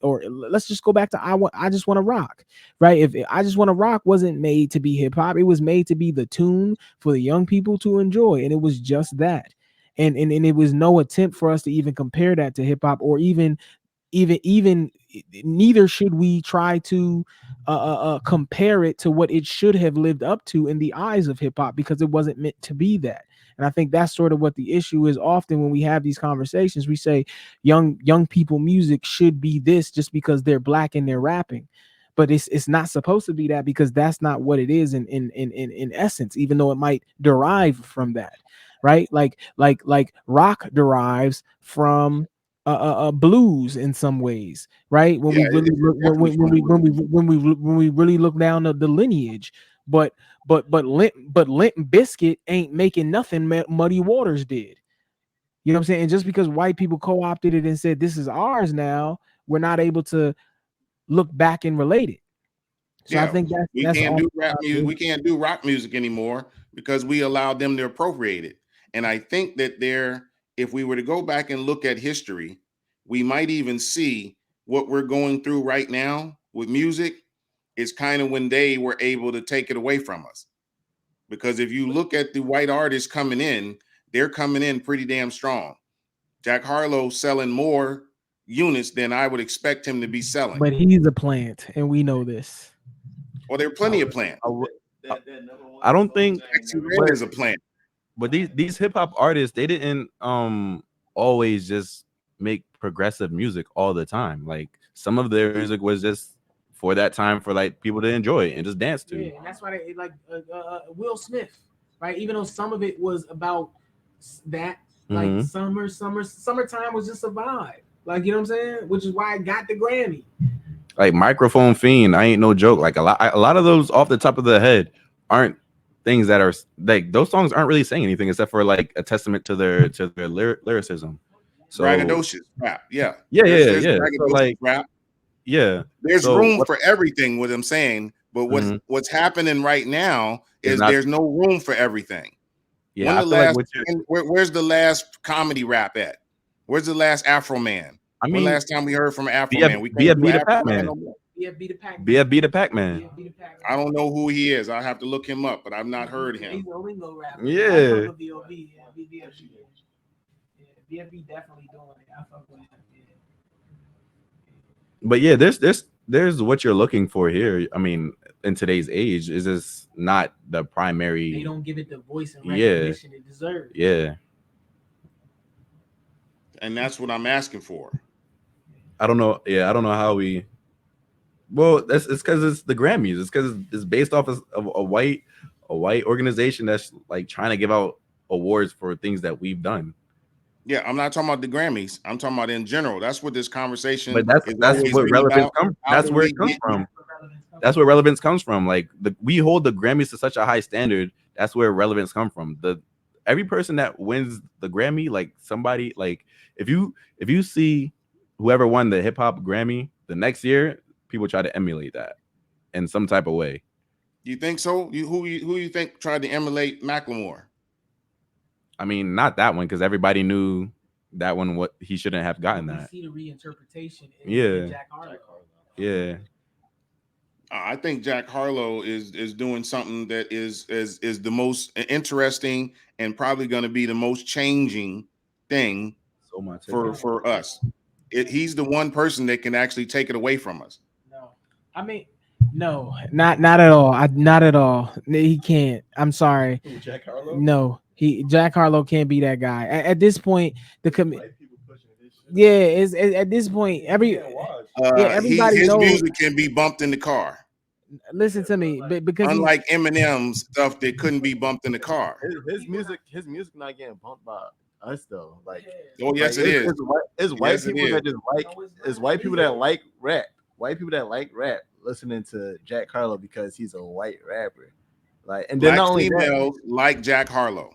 or let's just go back to I Just Want to Rock, right? If I Just Want to Rock wasn't made to be hip hop, it was made to be the tune for the young people to enjoy, and it was just that. And it was no attempt for us to even compare that to hip hop, or even neither should we try to compare it to what it should have lived up to in the eyes of hip hop, because it wasn't meant to be that. And I think that's sort of what the issue is. Often when we have these conversations, we say young people music should be this just because they're black and they're rapping. But it's not supposed to be that, because that's not what it is in essence, even though it might derive from that, right? Like rock derives from blues in some ways, right? When Yeah, we really look, definitely from when we really look down the lineage. But Limp Biscuit ain't making nothing Muddy Waters did. You know what I'm saying? And just because white people co-opted it and said this is ours now, we're not able to look back and relate it. So I yeah. think We that's can't all. do rap music. We can't do rock music anymore because we allowed them to appropriate it. And I think that if we were to go back and look at history, we might even see what we're going through right now with music is kind of when they were able to take it away from us. Because if you look at the white artists coming in, they're coming in pretty damn strong. Jack Harlow selling more units than I would expect him to be selling. But he's a plant, and we know this. Well, there are plenty of plants. I don't think, Sexy Red is a plant. but these hip hop artists, they didn't always just make progressive music all the time. Like, some of their music was just for that time, for like people to enjoy and just dance to. Yeah, and that's why they like Will Smith, right? Even though some of it was about that, like summertime was just a vibe, like, you know what I'm saying? Which is why I got the Grammy. Like Microphone Fiend, I ain't no joke. Like a lot of those off the top of the head aren't things that are like, those songs aren't really saying anything except for like a testament to their lyricism. So Braggadocious rap, yeah. Yeah. Braggadocious So like, rap. yeah, There's so room for everything, what I'm saying. But what's happening right now is there's no room for everything. Yeah, I feel like where's the last comedy rap at? Where's the last Afro Man? I When mean, last time we heard from Afro Man? We be a can't do beat a Afro Man Pac-Man. no more. Be a beat a Pac-Man. I don't know who he is. I'll have to look him up, but I've not heard him. He's a lingo rapper. Yeah. BFB definitely doing it. I fuck with him. But yeah, there's what you're looking for here. I mean, in today's age, is this not the primary? They don't give it the voice and recognition it deserves. Yeah. And that's what I'm asking for. I don't know. Yeah, I don't know how we. Well, it's because it's the Grammys. It's because it's based off of a white organization that's like trying to give out awards for things that we've done. Yeah, I'm not talking about the Grammys. I'm talking about in general. That's what this conversation. But that's what relevance comes. That's where it comes from. That's where relevance comes from. Like, we hold the Grammys to such a high standard. That's where relevance comes from. Every person that wins the Grammy, like somebody, like if you see whoever won the hip hop Grammy, the next year people try to emulate that in some type of way. You think so? Who you think tried to emulate Macklemore? I mean, not that one because everybody knew that one. What he shouldn't have gotten that. See the reinterpretation Yeah. Jack Harlow. Yeah. I think Jack Harlow is doing something that is the most interesting and probably going to be the most changing thing So much for us. He's the one person that can actually take it away from us. No, I mean, no, not at all. Not at all. He can't. I'm sorry. Jack Harlow. No, Jack Harlow can't be that guy. At this point, yeah, is at this point everybody His knows. music can be bumped in the car. Listen to me, because Unlike Eminem's stuff that couldn't be bumped in the car. His music not getting bumped by us though. Like, Oh yes, like, it is. It's white Yes, it people that is. just like. It's white people that like rap. White people that like rap listening to Jack Harlow because he's a white rapper. Like, and then Black not only that, females like Jack Harlow.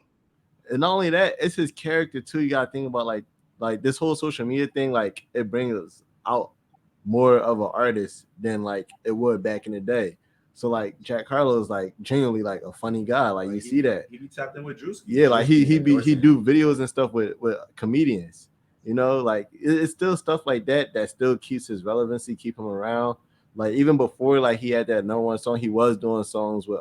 and not only that, it's his character too. You gotta think about like this whole social media thing. Like, it brings out more of an artist than like it would back in the day. So like Jack Harlow is like genuinely like a funny guy. Like, you see that. He be tapped in with Drewski. Yeah, like he do videos and stuff with comedians. You know, like it's still stuff like that that still keeps his relevancy, keep him around. Like, even before like he had that number one song, he was doing songs with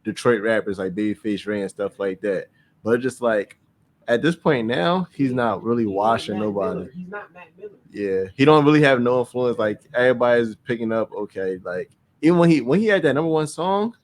Detroit rappers like Babyface Ray and stuff like that. But just like at this point now, he's not really washing nobody. He's not Matt Miller. Yeah, he don't really have no influence. Like, everybody's picking up. Okay, like even when he had that number one song,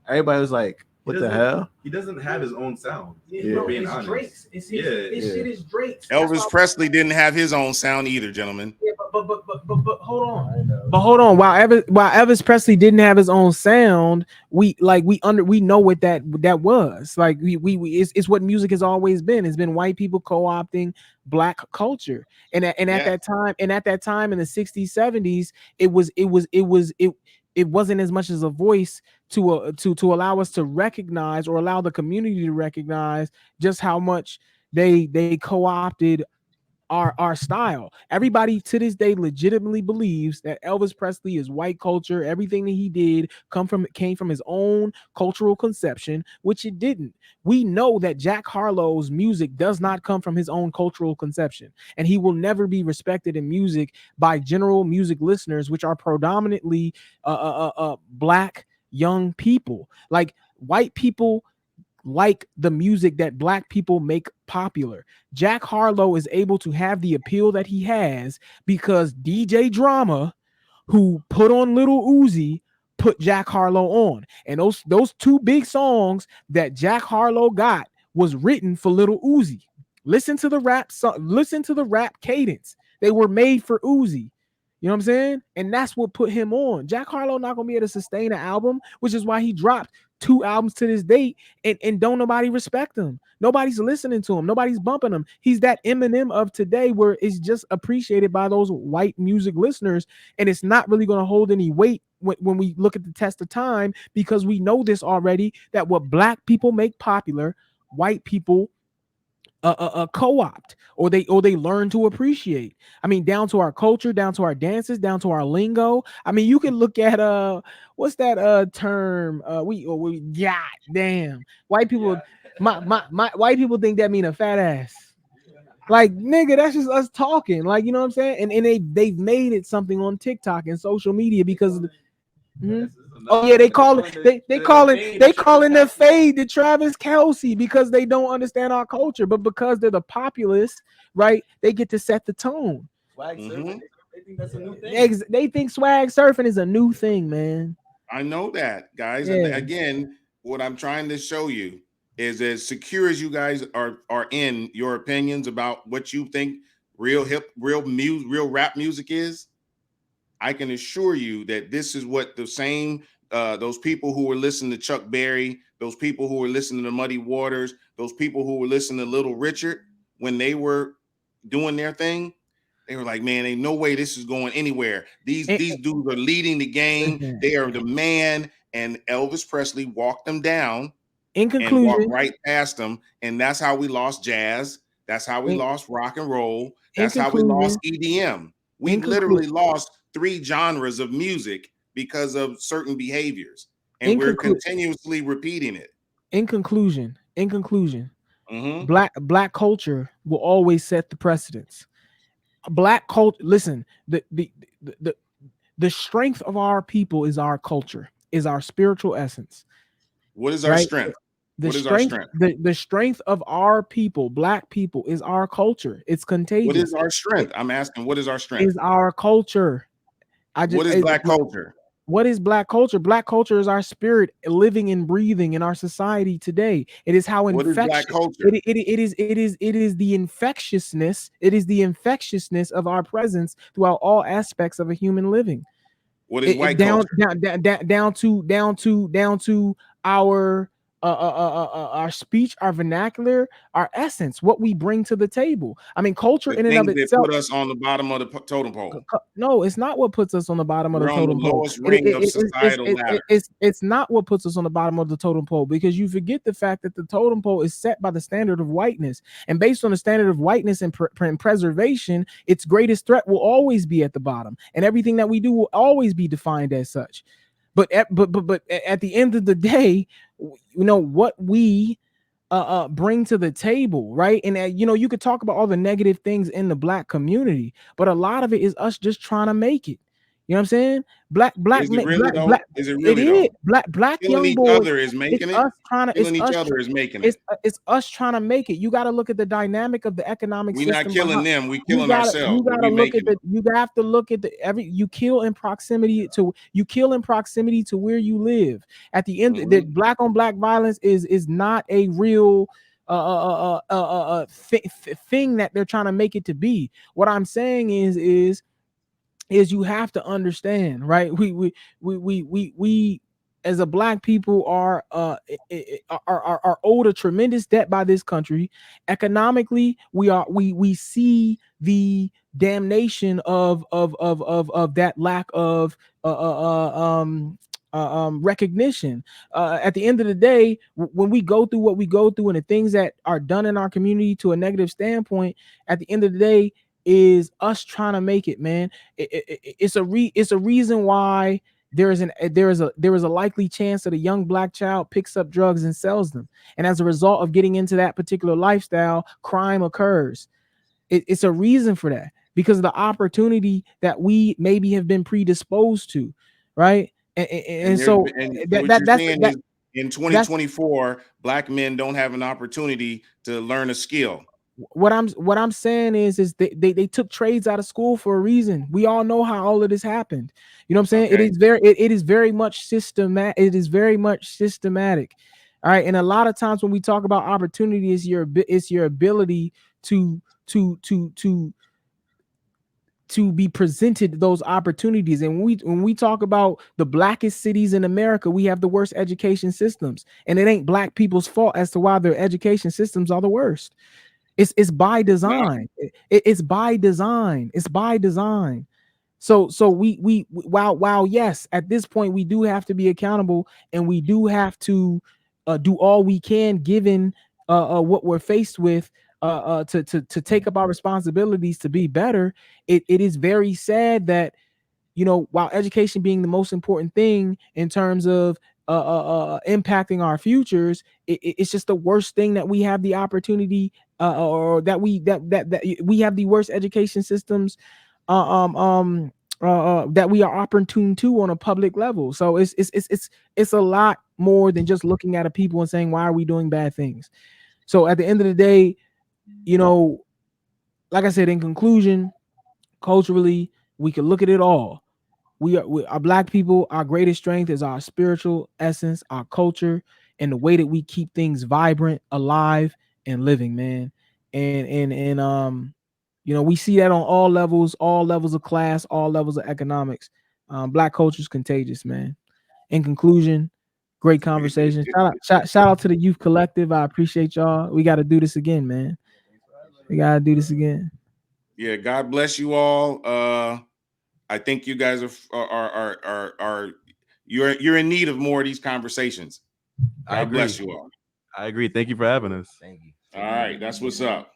everybody was like, "What the hell?" He doesn't have his own sound. Yeah. Being It's honest. Drake's. His shit is Drake's. Elvis Presley didn't have his own sound either, gentlemen. Yeah, but hold on. But hold on. While Elvis Presley didn't have his own sound, we know what that was. Like, we it's what music has always been. It's been white people co-opting black culture. And at that time in the 60s, 70s, it wasn't as much as a voice to allow us to recognize, or allow the community to recognize, just how much they co-opted our style. Everybody to this day legitimately believes that Elvis Presley is white culture. Everything that he did came from his own cultural conception, which it didn't. We know that Jack Harlow's music does not come from his own cultural conception, and he will never be respected in music by general music listeners, which are predominantly black young people. Like, white people like the music that black people make popular. Jack Harlow is able to have the appeal that he has because DJ Drama, who put on Little Uzi, put Jack Harlow on. And those two big songs that Jack Harlow got was written for Little Uzi. Listen to the rap cadence. They were made for Uzi. You know what I'm saying? And that's what put him on. Jack Harlow not gonna be able to sustain an album, which is why he dropped 2 albums to this date, and don't nobody respect him. Nobody's listening to him. Nobody's bumping him. He's that Eminem of today, where it's just appreciated by those white music listeners, and it's not really going to hold any weight when we look at the test of time, because we know this already, that what black people make popular, white people co-opt, or they learn to appreciate. I mean, down to our culture, down to our dances, down to our lingo. I mean, you can look at what's that term? We God damn, white people. My white people think that mean a fat ass. Like, nigga, that's just us talking. Like, you know what I'm saying? And they've made it something on TikTok and social media because of the, oh yeah, they call it the fade to Travis Kelce because they don't understand our culture, but because they're the populists, right? They get to set the tone. Swag surfing, they think that's a new thing. They think swag surfing is a new thing, man. I know that, guys. Yeah. And again, what I'm trying to show you is, as secure as you guys are in your opinions about what you think real rap music is, I can assure you that this is what the same those people who were listening to Chuck Berry, those people who were listening to Muddy Waters, those people who were listening to Little Richard, when they were doing their thing, they were like, man, ain't no way this is going anywhere. These dudes are leading the game. They are the man. And Elvis Presley walked them down. In conclusion, and walked right past them. And that's how we lost jazz. That's how we lost rock and roll. That's how we lost EDM. We literally lost 3 genres of music because of certain behaviors, and we're continuously repeating it. In conclusion, Mhm. black culture will always set the precedence. Black culture, listen, the strength of our people is our culture, is our spiritual essence. What is our Right? strength? The What is our strength, strength? the strength of our people, black people, is our culture. It's contagious. What is our strength? I'm asking, what is our strength? Is our culture. What is black culture? What is black culture? Black culture is our spirit living and breathing in our society today. It is how What is black infectious culture? it is the infectiousness. It is the infectiousness of our presence throughout all aspects of a human living. What is white culture? Down to our speech, our vernacular, our essence, what we bring to the table. I mean, culture The in and of things that itself. put us on the bottom of the totem pole. No, it's not what puts us on the bottom of We're the on the totem pole. lowest ring of societal ladder. It's not what puts us on the bottom of the totem pole, because you forget the fact that the totem pole is set by the standard of whiteness, and based on the standard of whiteness and preservation, its greatest threat will always be at the bottom, and everything that we do will always be defined as such. But at the end of the day, what we bring to the table, right? And you could talk about all the negative things in the black community, but a lot of it is us just trying to make it. You know what I'm saying? Is it really though? Is it really though? Black Killing young each boys. other is making it. Us trying to. Killing each other is making it. It's us trying to make it. You got to look at the dynamic of the economic We're system. not killing them. We killing You ourselves. gotta look at the. You have to look at you kill in proximity to where you live. At the end, the black on black violence is not a real thing that they're trying to make it to be. What I'm saying is you have to understand, right? We as a black people are owed a tremendous debt by this country. Economically, we see the damnation of that lack of recognition. At the end of the day, when we go through what we go through and the things that are done in our community to a negative standpoint, at the end of the day, is us trying to make it, man. It's a reason why there is a likely chance that a young black child picks up drugs and sells them, and as a result of getting into that particular lifestyle, crime occurs. It's a reason for that, because of the opportunity that we maybe have been predisposed to, right? And so what you're saying is in 2024, black men don't have an opportunity to learn a skill. What I'm saying is they took trades out of school for a reason. We all know how all of this happened. You know what I'm saying? Okay. It is very much systematic. It is very much systematic. All right. And a lot of times when we talk about opportunity, it's your ability to be presented those opportunities. And when we talk about the blackest cities in America, we have the worst education systems, and it ain't black people's fault as to why their education systems are the worst. It's by design. It's by design. It's by design. So we while yes, at this point we do have to be accountable, and we do have to do all we can given what we're faced with, to take up our responsibilities to be better. It is very sad that, while education being the most important thing in terms of impacting our futures, it's just the worst thing that we have the opportunity, or that we have the worst education systems that we are opportune to on a public level. So it's a lot more than just looking at a people and saying, why are we doing bad things? So at the end of the day, like I said, in conclusion, culturally, we can look at it all. We are black people. Our greatest strength is our spiritual essence, our culture, and the way that we keep things vibrant, alive, and living, man. And we see that on all levels of class, all levels of economics. Black culture is contagious, man. In conclusion, great conversation. Shout out to the Youth Collective. I appreciate y'all. We got to do this again, man. We got to do this again. Yeah, God bless you all. I think you guys are you're in need of more of these conversations. God bless you all. I agree. Thank you for having us. Thank you. All right, that's what's up.